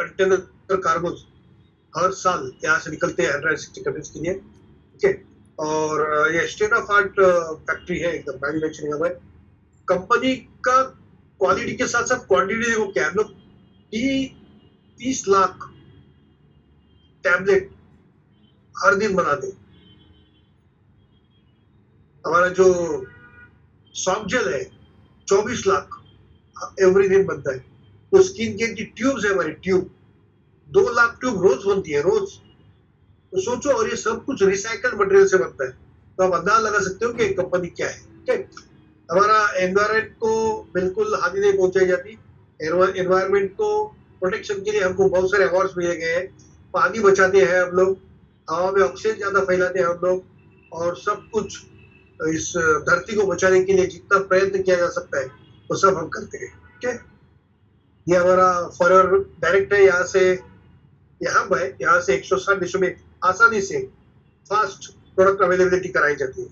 Container cargo हर साल यहाँ से निकलते हैं 160 कंट्रीज के लिए। ठीक है, और ये स्टेट ऑफ आर्ट फैक्ट्री है, एकदम मैन्युफैक्चरिंग हब है। कंपनी का क्वालिटी के साथ साथ क्वांटिटी देखो क्या, हम लोग 30 लाख टैबलेट हर दिन बनाते हैं। हमारा जो सॉफ्ट जेल है 24 लाख एवरी दिन बनता है। तो स्किन केयर की ट्यूब्स है हमारी, ट्यूब 2 लाख ट्यूब रोज बनती है, रोज। तो सोचो, और ये सब कुछ रिसाइकल्ड मटेरियल से बनता है। तो आप अंदाजा लगा सकते हो कि कंपनी क्या है। ठीक है, हमारा एनवायरमेंट को बिल्कुल हानि नहीं पहुंचाई जाती। एनवायरमेंट को प्रोटेक्शन के लिए हमको बहुत सारे अवार्ड्स मिले गए हैं। पानी बचाते हैं हम लोग, हवा में ऑक्सीजन ज्यादा फैलाते हैं हम लोग, और सब कुछ इस धरती को बचाने के लिए जितना प्रयत्न किया जा सकता है वो सब हम करते हैं। ठीक है, ये हमारा फॉरएवर डायरेक्ट है, यहाँ से यहाँ है, यहाँ से 160 देशों में आसानी से फास्ट प्रोडक्ट अवेलेबिलिटी कराई जाती है।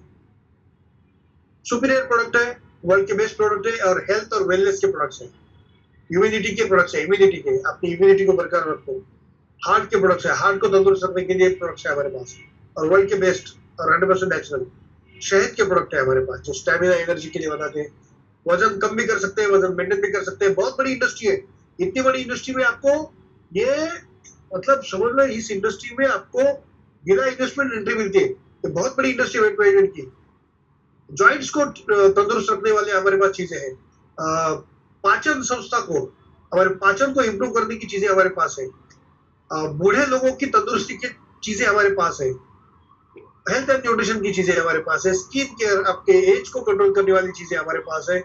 सुपीरियर प्रोडक्ट है, वर्ल्ड के बेस्ट प्रोडक्ट है, और हेल्थ और वेलनेस के प्रोडक्ट्स है, इम्यूनिटी के प्रोडक्ट्स है, इम्यूनिटी के, अपनी इम्यूनिटी को बरकरार रखो। हार्ट के प्रोडक्ट्स है, हार्ट को तंदुरुस्त रखने के लिए प्रोडक्ट्स है हमारे पास, और वर्ल्ड के बेस्ट और 100% नेचुरल। शहद के प्रोडक्ट है हमारे पास, जो स्टेमिना एनर्जी के लिए बनाते हैं। वजन कम भी कर सकते हैं, वजन मेंटेन भी कर सकते हैं। बहुत बड़ी इंडस्ट्री है। इतनी बड़ी इंडस्ट्री में आपको ये मतलब समझ लो, इस इंडस्ट्री में आपको बिना इन्वेस्टमेंट एंट्री मिलती है। तो बहुत बड़ी इंडस्ट्री वेट मैनेजमेंट की। जॉइंट्स को तंदुरुस्त रखने वाले हमारे पास चीजें हैं। पाचन संस्था को, हमारे पाचन को इम्प्रूव करने की चीजें हमारे पास है। बूढ़े लोगों की तंदुरुस्ती की चीजें हमारे पास है। हेल्थ एंड न्यूट्रिशन की चीजें हमारे पास है। स्किन केयर, आपके एज को कंट्रोल करने वाली चीजें हमारे पास है।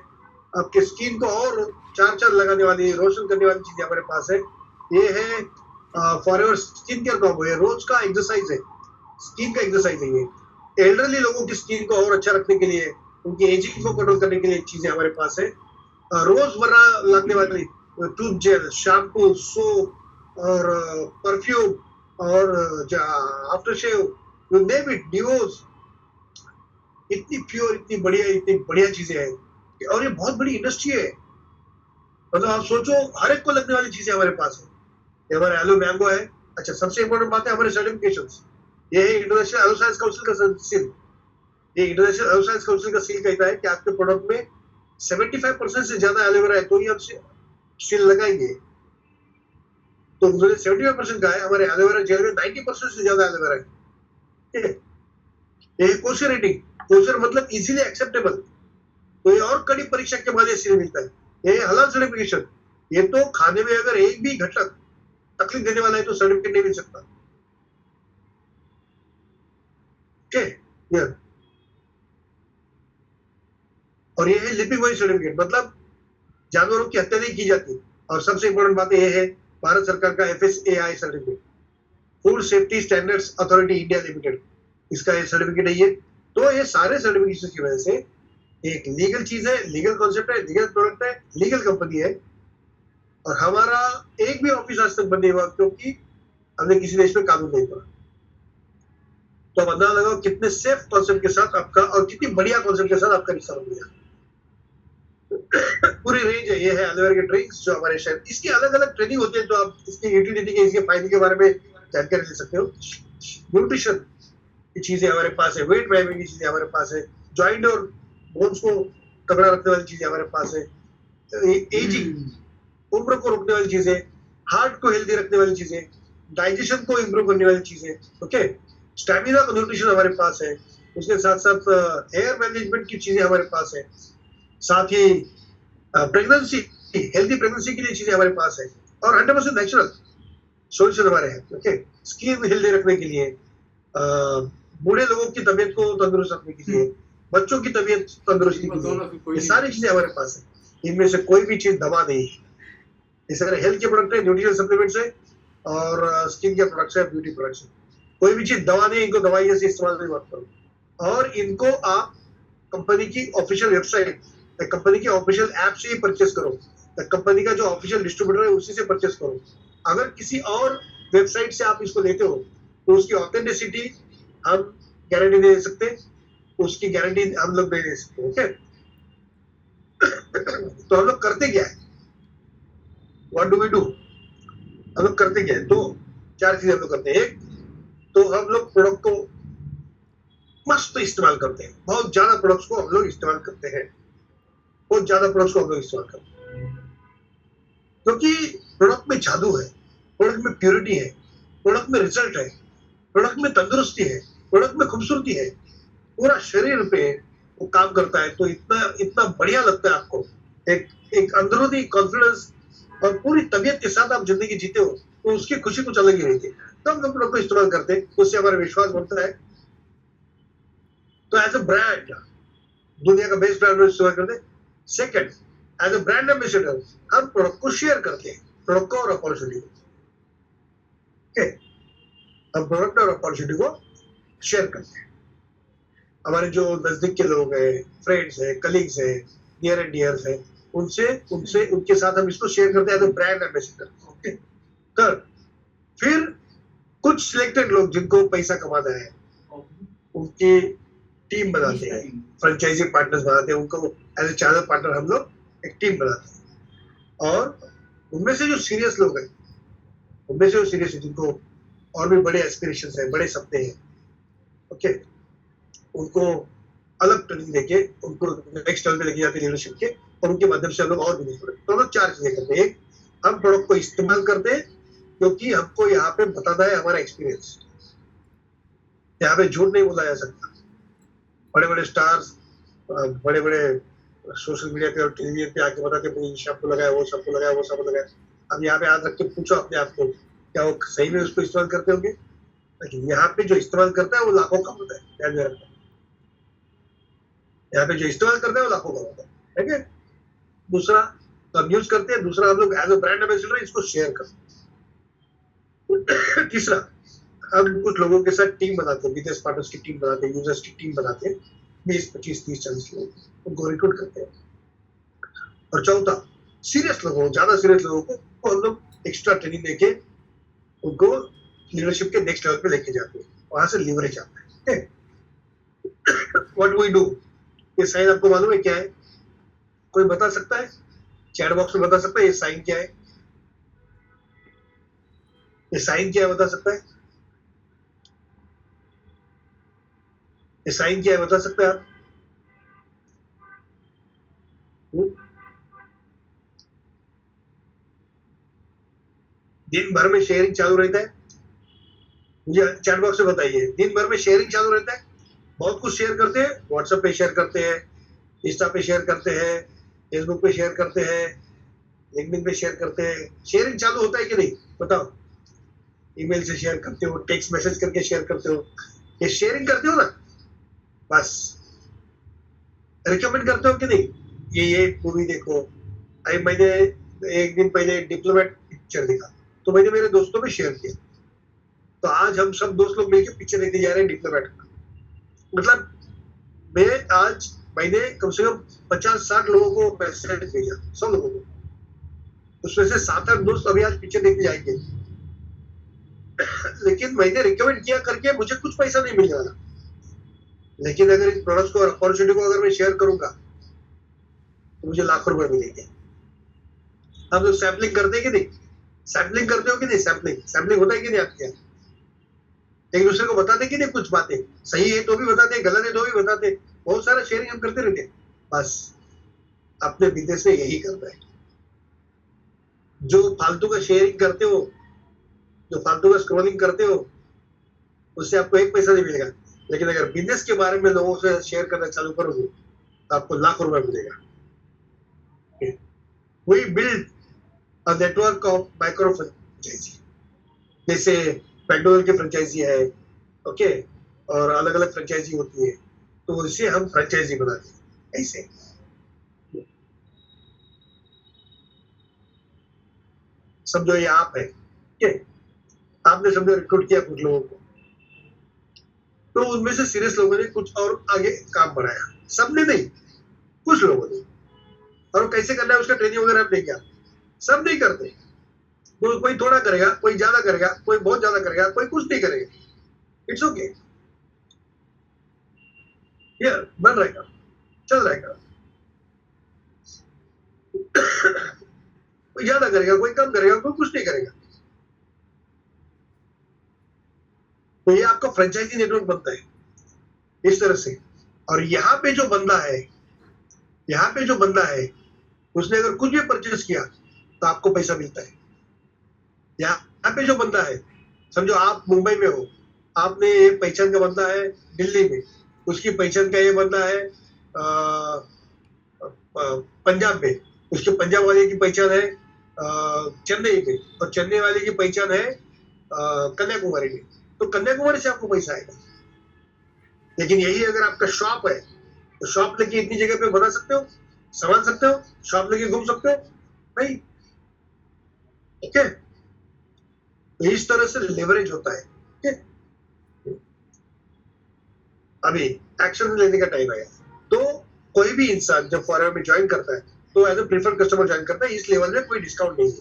आपके स्किन को और चार लगाने वाली, रोशन करने वाली चीजें हमारे पास है। ये है फॉरएवर स्किन केयर कॉम्बो। ये रोज का एक्सरसाइज है, स्किन का एक्सरसाइज है। ये एल्डरली लोगों की स्किन को और अच्छा रखने के लिए, उनकी एजिंग को कंट्रोल करने के लिए चीजें हमारे पास है। रोजमर्रा लगने वाली टूथ जेल, शैम्पू, सोप और परफ्यूम और after shave, you name it, deos, इतनी प्योर, इतनी बढ़िया चीजें हैं। और ये बहुत बड़ी इंडस्ट्री है। मतलब आप सोचो, हर एक को लगने वाली चीजें हमारे पास है। ये हमारे एलो मैंगो है। अच्छा, सबसे इंपॉर्टेंट बात है हमारे सर्टिफिकेशंस। ये है इंटरनेशनल एलो साइंस काउंसिल का सील। ये इंटरनेशनल एलो साइंस काउंसिल का सील कहता है कि आपके प्रोडक्ट में 75% से ज्यादा एलोवेरा है तो ही आप सील लगाएंगे। तो मुझे 75% का है, हमारे एलोवेरा जेल में 90% से ज्यादा एलोवेरा है। ये कोशर रेटिंग, कोशर मतलब इजीली एक्सेप्टेबल। तो ये और कड़ी परीक्षा के बाद ये सील मिलता है। ये हलाल सर्टिफिकेशन। ये तो खाने में अगर एक भी घटक तकलीफ देने वाला है तो सर्टिफिकेट नहीं मिल सकता। और ये है लिपिंग वाइज सर्टिफिकेट, मतलब जानवरों की हत्या नहीं की जाती। और सबसे इंपॉर्टेंट बात यह है भारत सरकार का FSAI certificate, food safety standards authority India limited, इसका ये सर्टिफिकेट है। ये तो ये सारे सर्टिफिकेशन की वजह से एक लीगल चीज है, लीगल कॉन्सेप्ट है, लीगल प्रोडक्ट है, लीगल कंपनी है। और हमारा एक भी ऑफिस आज तक बंद नहीं हुआ क्योंकि हमने किसी देश में कानून नहीं पढ़ा। तो अब अंदाजा लगाओ कितने सेफ कॉन्सेप्ट के साथ आपका, और कितनी बढ़िया कॉन्सेप्ट के साथ आपका रिश्ता बन गया। पूरी रेंज है। ये है एलोवेरा के ड्रिंक्स जो हमारे शहर, इसकी अलग अलग ट्रेनिंग होती है, तो आप इसकी यूटिलिटी के, इसके फायदे के बारे में जानकारी ले सकते हो। न्यूट्रिशन की चीजें हमारे पास है, वेट मैनेजमेंट की चीजें हमारे पास है, जॉइंट और बोन्स को तगड़ा रखने वाली चीजें हमारे पास है, एजिंग, उम्र को रोकने वाली चीजें, हार्ट को हेल्दी रखने वाली चीजें, डाइजेशन को इम्प्रूव करने वाली चीजें, ओके, स्टैमिना का न्यूट्रिशन हमारे पास है। उसके साथ साथ हेयर मैनेजमेंट की चीजें हमारे पास है। साथ ही प्रेगनेंसी, हेल्दी प्रेगनेंसी के लिए चीजें हमारे पास है। और 100% नेचुरल सोल्यूशन हमारे हैं। ओके, स्किन हेल्दी रखने के लिए, बूढ़े लोगों की तबीयत को तंदुरुस्त रखने के लिए, बच्चों की तबीयत तंदुरुस्ती के लिए, ये सारी चीजें हमारे पास है। इनमें से कोई भी चीज दवा नहीं है। इस तरह हेल्थ के प्रोडक्ट है, न्यूट्रिशन सप्लीमेंट्स है, और स्किन के प्रोडक्ट्स है, ब्यूटी प्रोडक्ट्स है। कोई भी चीज दवा नहीं, इनको दवाई जैसे इस्तेमाल नहीं मत करो। और इनको आप कंपनी की ऑफिशियल वेबसाइट, कंपनी के ऑफिशियल ऐप से ही परचेस करो। कंपनी का जो ऑफिशियल डिस्ट्रीब्यूटर है उसी से परचेस करो। अगर किसी और वेबसाइट से आप इसको लेते हो तो उसकी ऑथेंटिसिटी हम गारंटी नहीं दे सकते, उसकी गारंटी हम लोग नहीं दे सकते। ओके, तो हम लोग करते क्या है, व्हाट डू वी डू? हम लोग करते क्या है, दो चार चीजें हम लोग करते हैं। एक तो हम लोग प्रोडक्ट को मस्त इस्तेमाल करते हैं, बहुत ज्यादा प्रोडक्ट्स को हम लोग इस्तेमाल करते हैं, बहुत ज्यादा प्रोडक्ट्स को हम लोग इस्तेमाल करते हैं, क्योंकि प्रोडक्ट में जादू है, प्रोडक्ट में प्योरिटी है, प्रोडक्ट में रिजल्ट है, प्रोडक्ट में तंदुरुस्ती है, प्रोडक्ट में खूबसूरती है, पूरा शरीर पे वो काम करता है। तो इतना इतना बढ़िया लगता है आपको, एक एक अंदरूनी कॉन्फिडेंस और पूरी तबीयत के साथ आप जिंदगी जीते हो, तो उसकी खुशी कुछ अलग ही रहती है। तो हम प्रोडक्ट को इस्तेमाल करते हैं, उससे हमारा विश्वास बढ़ता है। तो एज अ ब्रांड दुनिया का बेस्ट ब्रांड इस्तेमाल करते हैं। Second, as a brand ambassador हम प्रोडक्ट को शेयर करते हैं, प्रोडक्ट को और अपॉर्चुनिटी को। okay? हम प्रोडक्ट और अपॉर्चुनिटी को शेयर करते हैं। हमारे जो नजदीक के लोग हैं, फ्रेंड्स हैं, कलीग्स हैं, नियर एंड डियर्स हैं, उनसे उनसे उनके साथ हम इसको शेयर करते हैं as a brand ambassador. Okay, third, फिर कुछ सिलेक्टेड लोग जिनको पैसा कमाना है, उनकी टीम बनाते हैं, फ्रेंचाइजी पार्टनर्स बनाते हैं, उनको एज ए चैनल पार्टनर हम लोग एक टीम बनाते हैं। और उनमें से जो सीरियस लोग हैं, उनमें से जो सीरियस है, जिनको और भी बड़े एस्पिरेशंस हैं, बड़े सपने हैं, ओके, उनको अलग ट्रेनिंग देके उनको नेक्स्ट लेवल पे लेके जाते हैं लीडरशिप के, और उनके माध्यम से हम लोग और बिजनेस बढ़े। तो हम लोग चार चीजें करते हैं। एक, हम प्रोडक्ट को इस्तेमाल करते हैं, क्योंकि हमको यहाँ पे बताना है हमारा एक्सपीरियंस, यहाँ पे झूठ नहीं बोला जा सकता। बड़े बड़े स्टार्स, बड़े बड़े सोशल मीडिया पे और टेलीविजन पे आके बताते हैं शैम्पू लगाया, वो शैम्पू लगाया, वो शैम्पू लगाया। अब यहाँ पे आज रख के पूछो अपने आप को, क्या वो सही में उसको इस्तेमाल करते होंगे? लेकिन यहाँ पे जो इस्तेमाल करता है वो लाखों का होता है, ध्यान में रखना। यहाँ पे जो इस्तेमाल करता है वो लाखों का होता है, ठीक है। दूसरा, तो हम यूज करते हैं। दूसरा, हम लोग एज अ ब्रांड एम्बेसडर इसको शेयर करते हैं। तीसरा, हम कुछ लोगों के साथ टीम बनाते हैं, बिजनेस पार्टनर्स की टीम बनाते हैं, यूजर्स की टीम बनाते हैं, 20, 25, 30, 40 लोग, उनको रिक्रूट करते हैं। और चौथा, सीरियस लोगों, ज्यादा सीरियस लोगों को हम लोग एक्स्ट्रा ट्रेनिंग देके उनको लीडरशिप के नेक्स्ट लेवल पे लेके जाते हैं, वहां से लीवरेज आता है। व्हाट वी डू, ये साइन आपको मालूम है क्या है? कोई बता सकता है? चैट बॉक्स में बता सकता है ये साइन क्या है? ये साइन क्या है बता सकता है? ये साइन क्या है बता सकते हैं आप? दिन भर में शेयरिंग चालू रहता है, मुझे चैट बॉक्स में बताइए। दिन भर में शेयरिंग चालू रहता है, बहुत कुछ शेयर करते हैं, व्हाट्सएप पे शेयर करते हैं, इंस्टा पे शेयर करते हैं, फेसबुक पे शेयर करते हैं, लिंक्डइन पे शेयर करते हैं। शेयरिंग चालू होता है कि नहीं बताओ? ईमेल से शेयर करते हो, टेक्स्ट मैसेज करके शेयर करते हो, ये शेयरिंग करते हो ना? बस रिकमेंड करते हो कि नहीं, ये मूवी देखो। अभी मैंने एक दिन पहले डिप्लोमेट पिक्चर देखा, तो मैंने मेरे दोस्तों में शेयर किया। तो आज हम सब दोस्त लोग मिलकर पिक्चर देखने जा रहे हैं डिप्लोमेट। मतलब मैं आज मैंने कम से कम 50-60 लोगों को मैसेज भेजा, सब लोगों को। उसमें से 7-8 दोस्त अभी आज पिक्चर देखने जाएंगे। लेकिन मैंने रिकमेंड किया करके मुझे कुछ पैसा नहीं मिल रहा, लेकिन अगर इस प्रोडक्ट को और अपॉर्चुनिटी को अगर मैं शेयर करूंगा तो मुझे लाखों रुपए मिलेंगे। हम लोग सैम्पलिंग करते हैं कि नहीं? सैम्पलिंग करते हो कि नहीं? सैम्पलिंग सैम्पलिंग होता है कि नहीं आपके यहाँ? एक दूसरे को बताते कि नहीं कुछ बातें? सही है तो भी बताते, गलत है तो भी बताते, बहुत सारा शेयरिंग हम करते रहते। बस अपने बिजनेस में यही करना है। जो फालतू का शेयरिंग करते हो, जो फालतू का स्क्रॉलिंग करते हो, उससे आपको एक पैसा नहीं मिलेगा। लेकिन अगर बिजनेस के बारे में लोगों से शेयर करना चालू करोगे तो आपको लाखों रुपए मिलेगा। We build a network of micro franchisee, जैसे मैकडोनल्ड की फ्रेंचाइजी है, ओके, और अलग अलग फ्रेंचाइजी होती है, तो इसे हम फ्रेंचाइजी बनाते हैं ऐसे। समझो ये आप है, ठीक है, आपने समझो रिक्रूट किया कुछ लोगों को, तो उनमें से सीरियस लोगों ने कुछ और आगे काम बढ़ाया, सबने नहीं, कुछ लोगों ने। और कैसे करना है उसका ट्रेनिंग वगैरह हम नहीं किया, सब नहीं करते। तो कोई थोड़ा करेगा, कोई ज्यादा करेगा, कोई बहुत ज्यादा करेगा, कोई कुछ नहीं करेगा। इट्स ओके, ये बन रहेगा, चल रहेगा। कोई ज्यादा करेगा, कोई कम करेगा, कोई कुछ नहीं करेगा। तो ये आपका फ्रेंचाइजी नेटवर्क बनता है इस तरह से। और यहाँ पे जो बंदा है उसने अगर कुछ भी परचेस किया तो आपको पैसा मिलता है। यहाँ पे जो बंदा है, समझो आप मुंबई में हो, आपने ये पहचान का बंदा है दिल्ली में, उसकी पहचान का ये बंदा है पंजाब में, उसके पंजाब वाले की पहचान है चेन्नई में, और चेन्नई वाले की पहचान है कन्याकुमारी में, तो कन्याकुमारी से आपको पैसा आएगा। लेकिन यही अगर आपका शॉप है तो शॉप लेके इतनी जगह पे बना सकते हो, संभाल सकते हो, शॉप लेके घूम सकते हो नहीं? ओके, तो इस तरह से लेवरेज होता है। ओके, अभी एक्शन लेने का टाइम आया। तो कोई भी इंसान जब फॉरएवर में ज्वाइन करता है तो as a preferred customer join करता है। इस लेवल में कोई डिस्काउंट नहीं है।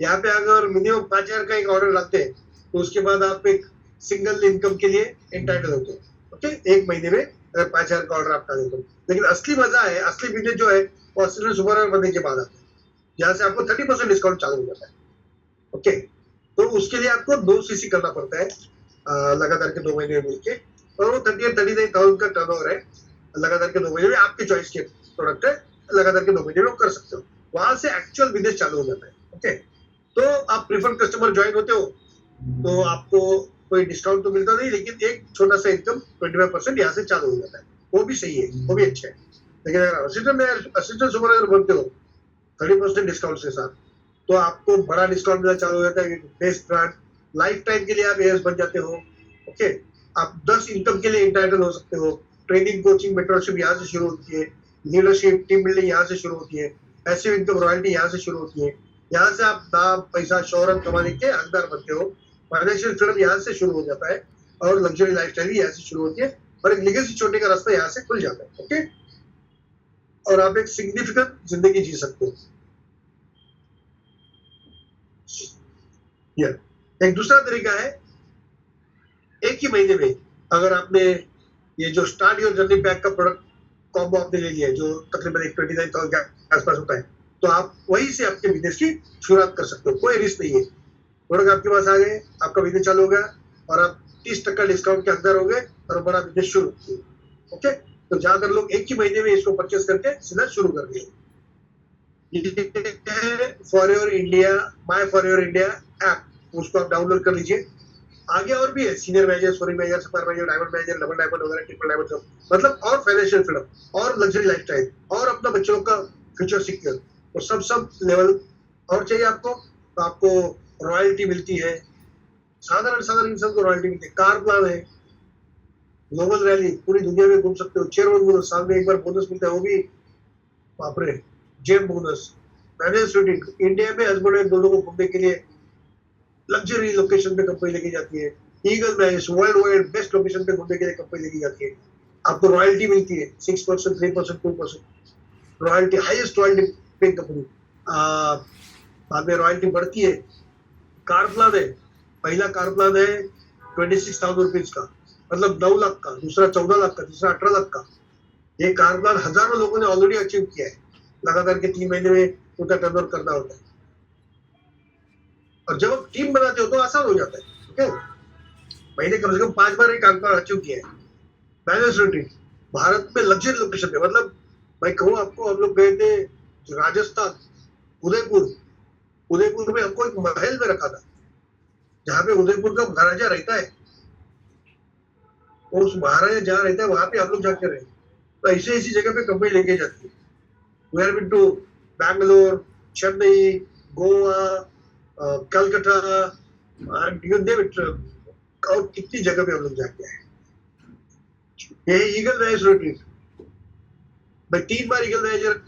यहाँ पे अगर मिनिमम 5,000 का एक ऑर्डर लाते हैं तो उसके बाद आप एक सिंगल इनकम के लिए एंटाइटल होते हैं। ओके, एक महीने में अगर 5,000 का ऑर्डर आपका देते हो। लेकिन असली मजा है, असली बिजनेस जो है वो असिस्टेंट सुपरवाइजर बनने के बाद आता है, जहाँ से आपको 30% डिस्काउंट चालू हो जाता है। ओके, तो उसके लिए आपको 2 सीसी करना पड़ता है लगातार के 2 महीने में मिलके, और वो 39,000 का टर्नओवर है लगातार के 2 महीने में। आपके चॉइस के प्रोडक्ट है, लगातार के 2 महीने में कर सकते हो। वहां से एक्चुअल बिजनेस चालू हो जाता है। ओके, तो आप प्रीफर्ड कस्टमर ज्वाइन होते हो तो आपको कोई डिस्काउंट तो मिलता नहीं, लेकिन एक छोटा सा इनकम 25% यहाँ से चालू हो जाता है। वो भी सही है, वो भी अच्छा है। लेकिन अगर असिस्टेंट सुपरवाइजर बनते हो 30% डिस्काउंट के साथ, तो आपको बड़ा डिस्काउंट मिलना चालू हो जाता है। बेस्ट ब्रांड, लाइफ टाइम के लिए आप एएस बन जाते हो। ओके, आप 10 इनकम के लिए इंटाइटल हो सकते हो। ट्रेनिंग, कोचिंग, मेंटरशिप यहाँ से शुरू होती है। लीडरशिप, टीम बिल्डिंग यहाँ से शुरू होती है। पैसिव इनकम, रॉयल्टी यहाँ से शुरू होती है। यहाँ से आप नाम, पैसा, शोहरत कमाने के हकदार बनते हो। फाइनेंशियल फ्रीडम यहाँ से शुरू हो जाता है, और लग्जरी लाइफस्टाइल भी यहाँ से शुरू होती है, और एक लीगेसी छोड़ने का रास्ता यहाँ से खुल जाता है। ओके, और आप एक सिग्निफिकेंट जिंदगी जी सकते हो। एक दूसरा तरीका है, एक ही महीने में अगर आपने ये जो स्टार्ट योर जर्नी पैक का प्रोडक्ट कॉम्बो आपने ले लिया है, जो तकरीबन 29,000 के आसपास होता है, तो आप वहीं से आपके बिजनेस की शुरुआत कर सकते हो। कोई रिस्क नहीं है। प्रोडक्ट आपके पास आ गए, आपका बिजनेस चालू हो गया, और आप 30% डिस्काउंट के हकदार हो गए, और बड़ा बिजनेस शुरू किया। ओके, तो ज्यादातर लोग एक ही महीने में इसको परचेस करके सीधा शुरू कर दिए। Forever India, my forever India app, उसको आप डाउनलोड कर लीजिए। आगे और भी है, senior manager, sorry manager, super manager, diamond manager, double diamond वगैरह, ट्रिपल डायमंड सब, मतलब और फाइनेंशियल फ्रीडम, और लग्जरी लाइफस्टाइल, और अपना बच्चों का फ्यूचर सिक्योर, तो सब लेवल और चाहिए आपको। तो आपको रॉयल्टी मिलती है, साधारण इंसान को रॉयल्टी मिलती है। कार प्लान है, ग्लोबल रैली, पूरी दुनिया में घूम सकते हो। चेयरमैन बोनस, साल में एक बार बोनस मिलता है, वो भी बापरे, gem bonus. Manage shooting, India में हस्बैंड एंड दोनों को घूमने के लिए लग्जरी लोकेशन पे कंपनी लेके जाती है। Eagle manage, world wide best location पे घूमने के लिए कंपनी लेके जाती है। आपको रॉयल्टी मिलती है 6%, 3%, 2% रॉयल्टी, हाईएस्ट रॉयल्टी पे कंपनी। बाद में रॉयल्टी बढ़ती है। कार प्लान है, पहला कार प्लान है 26,000 रुपीज का, मतलब 9 लाख का, दूसरा 14 लाख का, तीसरा 18 लाख का। ये कार प्लान हजारों लोगों ने ऑलरेडी अचीव किया है। लगातार के 3 महीने में उनका टर्नओवर करना होता है, और जब आप टीम बनाते हो तो आसान हो जाता है। ठीक है, महीने कम से कम 5 बार एक कार प्लान अचीव किया है। मैनेज रिट्रीट, भारत में लग्जरी लोकेशन पे, मतलब मैं कहूँ आपको, हम लोग गए थे राजस्थान, उदयपुर में हमको एक महल में रखा था, जहाँ पे उदयपुर का महाराजा रहता है, और उस महाराजा जहाँ रहता है वहां पे हम लोग जाके रहे। तो ऐसी जगह पे कंपनी लेके जाती है। We have been to Bangalore, Chennai, Goa, Calcutta, and you name it, और कितनी जगह पे हम लोग जाके आए। ये ईगल मैनेज रिट्रीट, मैं 3 बार ईगल मैनेजर